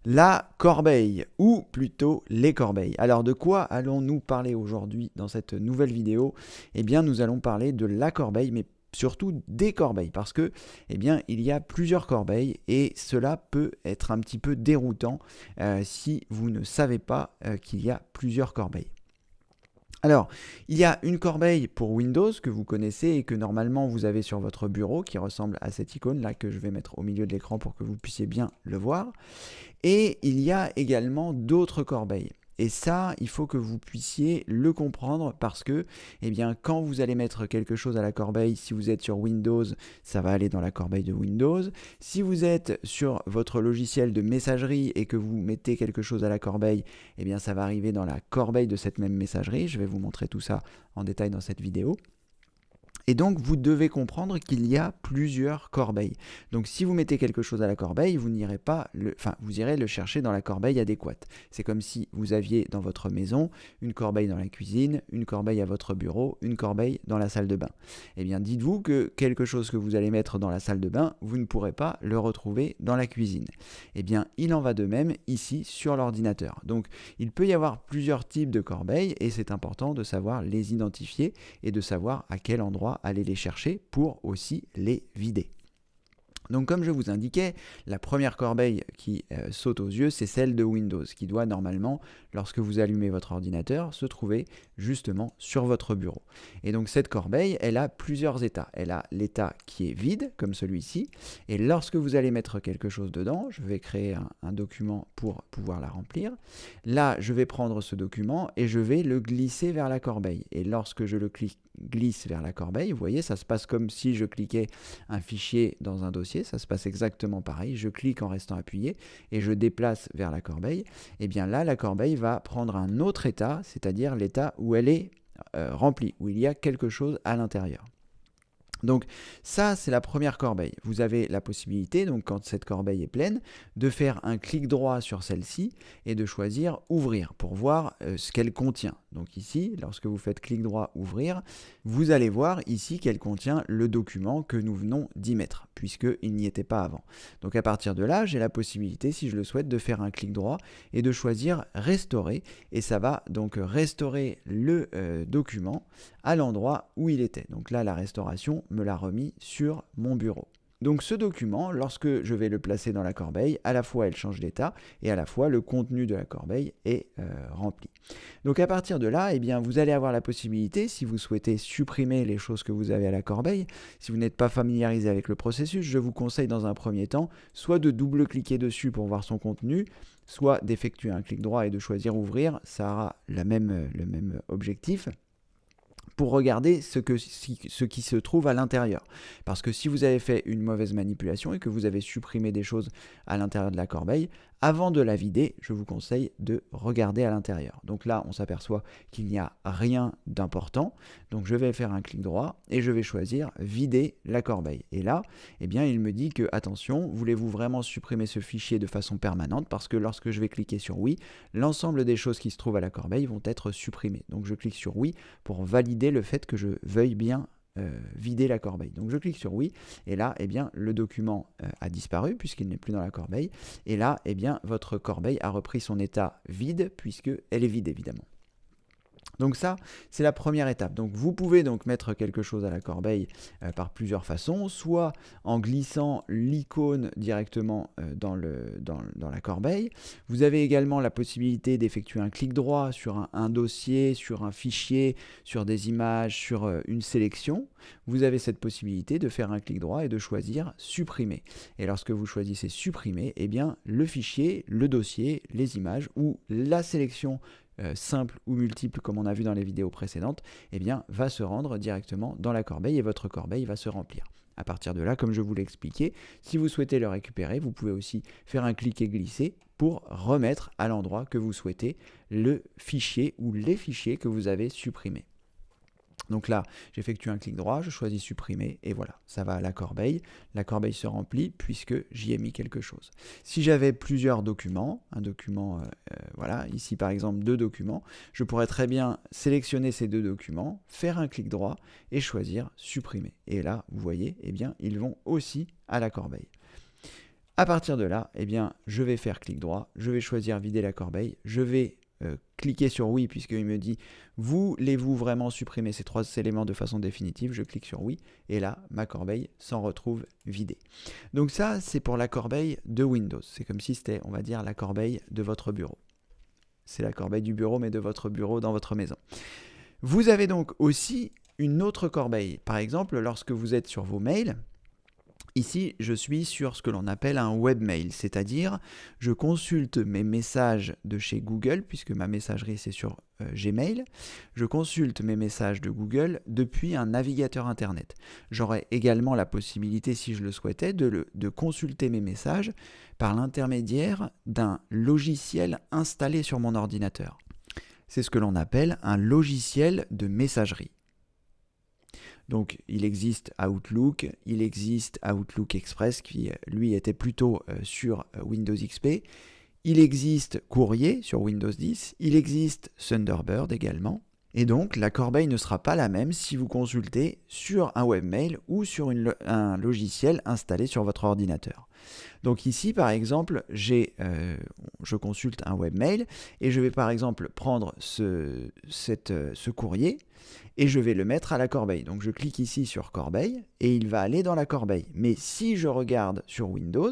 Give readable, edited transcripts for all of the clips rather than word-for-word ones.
La corbeille, ou plutôt les corbeilles. Alors de quoi allons-nous parler aujourd'hui dans cette nouvelle vidéo? Eh bien nous allons parler de la corbeille, mais surtout des corbeilles, parce que eh bien, il y a plusieurs corbeilles et cela peut être un petit peu déroutant si vous ne savez pas qu'il y a plusieurs corbeilles. Alors, il y a une corbeille pour Windows que vous connaissez et que normalement vous avez sur votre bureau qui ressemble à cette icône là que je vais mettre au milieu de l'écran pour que vous puissiez bien le voir. Et il y a également d'autres corbeilles. Et ça, il faut que vous puissiez le comprendre parce que, eh bien, quand vous allez mettre quelque chose à la corbeille, si vous êtes sur Windows, ça va aller dans la corbeille de Windows. Si vous êtes sur votre logiciel de messagerie et que vous mettez quelque chose à la corbeille, eh bien, ça va arriver dans la corbeille de cette même messagerie. Je vais vous montrer tout ça en détail dans cette vidéo. Et donc, vous devez comprendre qu'il y a plusieurs corbeilles. Donc, si vous mettez quelque chose à la corbeille, vous n'irez pas vous irez le chercher dans la corbeille adéquate. C'est comme si vous aviez dans votre maison une corbeille dans la cuisine, une corbeille à votre bureau, une corbeille dans la salle de bain. Eh bien, dites-vous que quelque chose que vous allez mettre dans la salle de bain, vous ne pourrez pas le retrouver dans la cuisine. Eh bien, il en va de même ici sur l'ordinateur. Donc, il peut y avoir plusieurs types de corbeilles et c'est important de savoir les identifier et de savoir à quel endroit aller les chercher pour aussi les vider. Donc comme je vous indiquais, la première corbeille qui saute aux yeux, c'est celle de Windows, qui doit normalement, lorsque vous allumez votre ordinateur, se trouver justement sur votre bureau. Et donc cette corbeille, elle a plusieurs états. Elle a l'état qui est vide, comme celui-ci, et lorsque vous allez mettre quelque chose dedans, je vais créer un document pour pouvoir la remplir, là je vais prendre ce document et je vais le glisser vers la corbeille. Et lorsque je le glisse vers la corbeille, vous voyez, ça se passe comme si je cliquais un fichier dans un dossier, ça se passe exactement pareil, je clique en restant appuyé et je déplace vers la corbeille, et bien là la corbeille va prendre un autre état, c'est-à-dire l'état où elle est remplie, où il y a quelque chose à l'intérieur. Donc ça, c'est la première corbeille. Vous avez la possibilité, donc quand cette corbeille est pleine, de faire un clic droit sur celle-ci et de choisir ouvrir pour voir ce qu'elle contient. Donc ici, lorsque vous faites clic droit ouvrir, vous allez voir ici qu'elle contient le document que nous venons d'y mettre, puisqu'il n'y était pas avant. Donc à partir de là, j'ai la possibilité, si je le souhaite, de faire un clic droit et de choisir restaurer, et ça va donc restaurer le document à l'endroit où il était. Donc là, la restauration me l'a remis sur mon bureau. Donc ce document, lorsque je vais le placer dans la corbeille, à la fois elle change d'état et à la fois le contenu de la corbeille est rempli. Donc à partir de là, eh bien, vous allez avoir la possibilité, si vous souhaitez supprimer les choses que vous avez à la corbeille, si vous n'êtes pas familiarisé avec le processus, je vous conseille dans un premier temps soit de double-cliquer dessus pour voir son contenu, soit d'effectuer un clic droit et de choisir ouvrir, ça aura le même objectif, pour regarder ce qui se trouve à l'intérieur. Parce que si vous avez fait une mauvaise manipulation et que vous avez supprimé des choses à l'intérieur de la corbeille, avant de la vider, je vous conseille de regarder à l'intérieur. Donc là, on s'aperçoit qu'il n'y a rien d'important. Donc je vais faire un clic droit et je vais choisir vider la corbeille. Et là, eh bien, il me dit que, attention, voulez-vous vraiment supprimer ce fichier de façon permanente? Parce que lorsque je vais cliquer sur oui, l'ensemble des choses qui se trouvent à la corbeille vont être supprimées. Donc je clique sur oui pour valider le fait que je veuille bien vider la corbeille. Donc je clique sur oui et là eh bien, le document a disparu puisqu'il n'est plus dans la corbeille et là eh bien, votre corbeille a repris son état vide puisqu'elle est vide évidemment. Donc ça, c'est la première étape. Donc vous pouvez donc mettre quelque chose à la corbeille par plusieurs façons, soit en glissant l'icône directement dans la corbeille. Vous avez également la possibilité d'effectuer un clic droit sur un dossier, sur un fichier, sur des images, sur une sélection. Vous avez cette possibilité de faire un clic droit et de choisir supprimer. Et lorsque vous choisissez supprimer, eh bien le fichier, le dossier, les images ou la sélection simple ou multiple comme on a vu dans les vidéos précédentes, eh bien, va se rendre directement dans la corbeille et votre corbeille va se remplir. À partir de là, comme je vous l'ai expliqué, si vous souhaitez le récupérer, vous pouvez aussi faire un clic et glisser pour remettre à l'endroit que vous souhaitez le fichier ou les fichiers que vous avez supprimés. Donc là, j'effectue un clic droit, je choisis supprimer et voilà, ça va à la corbeille se remplit puisque j'y ai mis quelque chose. Si j'avais plusieurs documents, voilà, ici par exemple 2 documents, je pourrais très bien sélectionner ces 2 documents, faire un clic droit et choisir supprimer. Et là, vous voyez, eh bien, ils vont aussi à la corbeille. À partir de là, eh bien, je vais faire clic droit, je vais choisir vider la corbeille, je vais cliquer sur oui puisqu'il me dit voulez-vous vraiment supprimer ces 3 éléments de façon définitive, je clique sur oui et là ma corbeille s'en retrouve vidée. Donc ça c'est pour la corbeille de Windows, c'est comme si c'était on va dire la corbeille de votre bureau. C'est la corbeille du bureau mais de votre bureau dans votre maison. Vous avez donc aussi une autre corbeille, par exemple lorsque vous êtes sur vos mails. Ici, je suis sur ce que l'on appelle un webmail, c'est-à-dire je consulte mes messages de chez Google, puisque ma messagerie c'est sur Gmail, je consulte mes messages de Google depuis un navigateur internet. J'aurai également la possibilité, si je le souhaitais, de consulter mes messages par l'intermédiaire d'un logiciel installé sur mon ordinateur. C'est ce que l'on appelle un logiciel de messagerie. Donc il existe Outlook, il existe Outlook Express qui lui était plutôt sur Windows XP, il existe Courrier sur Windows 10, il existe Thunderbird également. Et donc la corbeille ne sera pas la même si vous consultez sur un webmail ou sur un logiciel installé sur votre ordinateur. Donc ici par exemple, je consulte un webmail et je vais par exemple prendre ce courrier et je vais le mettre à la corbeille. Donc je clique ici sur corbeille et il va aller dans la corbeille. Mais si je regarde sur Windows,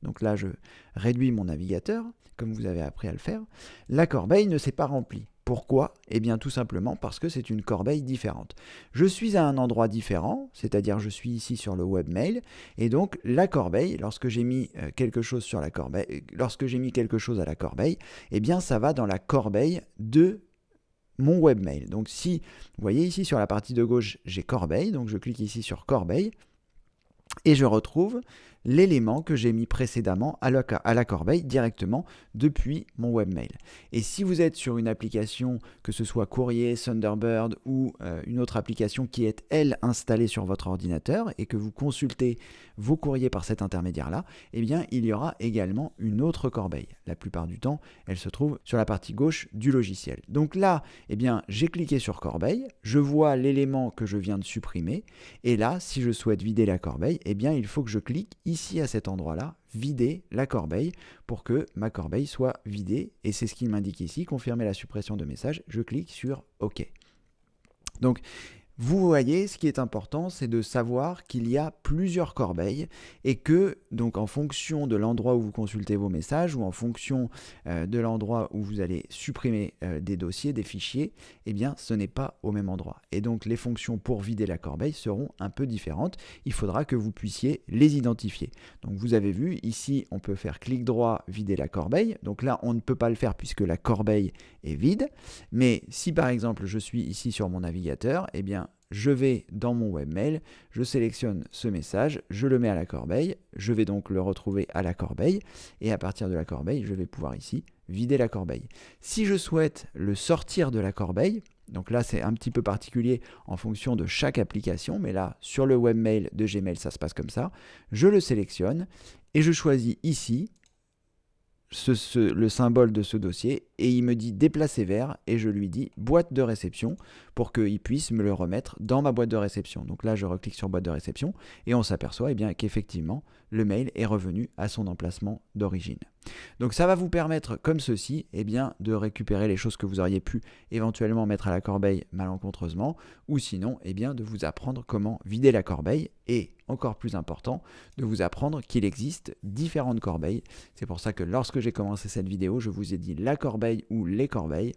donc là je réduis mon navigateur, comme vous avez appris à le faire, la corbeille ne s'est pas remplie. Pourquoi? Eh bien tout simplement parce que c'est une corbeille différente. Je suis à un endroit différent, c'est-à-dire je suis ici sur le webmail, et donc la corbeille, lorsque j'ai mis quelque chose sur la corbeille, lorsque j'ai mis quelque chose à la corbeille, eh bien ça va dans la corbeille de mon webmail. Donc si, vous voyez ici sur la partie de gauche, j'ai corbeille, donc je clique ici sur corbeille, et je retrouve l'élément que j'ai mis précédemment à la corbeille directement depuis mon webmail. Et si vous êtes sur une application, que ce soit Courrier, Thunderbird ou une autre application qui est, elle, installée sur votre ordinateur et que vous consultez vos courriers par cet intermédiaire-là, eh bien, il y aura également une autre corbeille. La plupart du temps, elle se trouve sur la partie gauche du logiciel. Donc là, eh bien, j'ai cliqué sur corbeille, je vois l'élément que je viens de supprimer et là, si je souhaite vider la corbeille, eh bien, il faut que je clique ici à cet endroit-là, vider la corbeille pour que ma corbeille soit vidée. Et c'est ce qu'il m'indique ici, confirmer la suppression de message. Je clique sur OK. Donc, vous voyez, ce qui est important, c'est de savoir qu'il y a plusieurs corbeilles et que, donc en fonction de l'endroit où vous consultez vos messages ou en fonction de l'endroit où vous allez supprimer des dossiers, des fichiers, eh bien, ce n'est pas au même endroit. Et donc, les fonctions pour vider la corbeille seront un peu différentes. Il faudra que vous puissiez les identifier. Donc, vous avez vu, ici, on peut faire clic droit, vider la corbeille. Donc là, on ne peut pas le faire puisque la corbeille est vide. Mais si, par exemple, je suis ici sur mon navigateur, eh bien, je vais dans mon webmail, je sélectionne ce message, je le mets à la corbeille, je vais donc le retrouver à la corbeille et à partir de la corbeille, je vais pouvoir ici vider la corbeille. Si je souhaite le sortir de la corbeille, donc là c'est un petit peu particulier en fonction de chaque application, mais là sur le webmail de Gmail ça se passe comme ça, je le sélectionne et je choisis ici le symbole de ce dossier et il me dit déplacer vers et je lui dis boîte de réception pour qu'il puisse me le remettre dans ma boîte de réception. Donc là je reclique sur boîte de réception et on s'aperçoit qu'effectivement le mail est revenu à son emplacement d'origine. Donc ça va vous permettre comme ceci de récupérer les choses que vous auriez pu éventuellement mettre à la corbeille malencontreusement ou sinon de vous apprendre comment vider la corbeille et encore plus important de vous apprendre qu'il existe différentes corbeilles. C'est pour ça que lorsque j'ai commencé cette vidéo je vous ai dit la corbeille ou les corbeilles.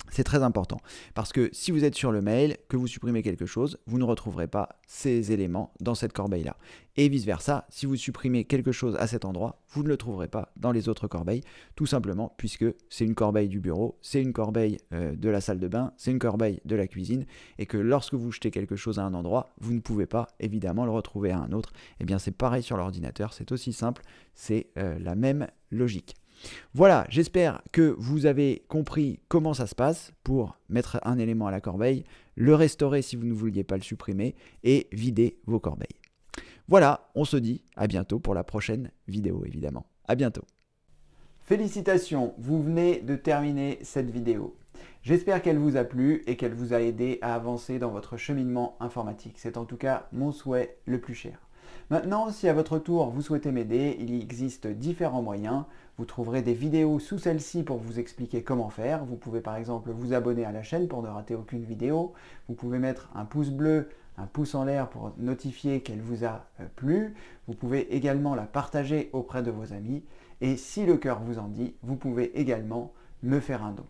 C'est très important parce que si vous êtes sur le mail, que vous supprimez quelque chose, vous ne retrouverez pas ces éléments dans cette corbeille-là. Et vice-versa, si vous supprimez quelque chose à cet endroit, vous ne le trouverez pas dans les autres corbeilles, tout simplement puisque c'est une corbeille du bureau, c'est une corbeille de la salle de bain, c'est une corbeille de la cuisine, et que lorsque vous jetez quelque chose à un endroit, vous ne pouvez pas évidemment le retrouver à un autre. Et bien c'est pareil sur l'ordinateur, c'est aussi simple, c'est la même logique. Voilà, j'espère que vous avez compris comment ça se passe pour mettre un élément à la corbeille, le restaurer si vous ne vouliez pas le supprimer et vider vos corbeilles. Voilà, on se dit à bientôt pour la prochaine vidéo évidemment. À bientôt. Félicitations, vous venez de terminer cette vidéo. J'espère qu'elle vous a plu et qu'elle vous a aidé à avancer dans votre cheminement informatique. C'est en tout cas mon souhait le plus cher. Maintenant, si à votre tour vous souhaitez m'aider, il existe différents moyens. Vous trouverez des vidéos sous celle-ci pour vous expliquer comment faire. Vous pouvez par exemple vous abonner à la chaîne pour ne rater aucune vidéo. Vous pouvez mettre un pouce bleu, un pouce en l'air pour notifier qu'elle vous a plu. Vous pouvez également la partager auprès de vos amis. Et si le cœur vous en dit, vous pouvez également me faire un don.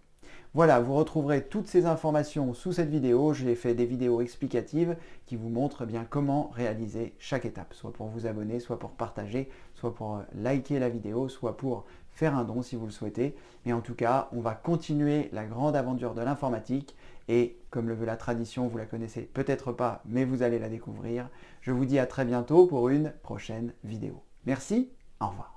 Voilà, vous retrouverez toutes ces informations sous cette vidéo. J'ai fait des vidéos explicatives qui vous montrent bien comment réaliser chaque étape, soit pour vous abonner, soit pour partager, soit pour liker la vidéo, soit pour faire un don si vous le souhaitez. Mais en tout cas, on va continuer la grande aventure de l'informatique et comme le veut la tradition, vous la connaissez peut-être pas, mais vous allez la découvrir. Je vous dis à très bientôt pour une prochaine vidéo. Merci, au revoir.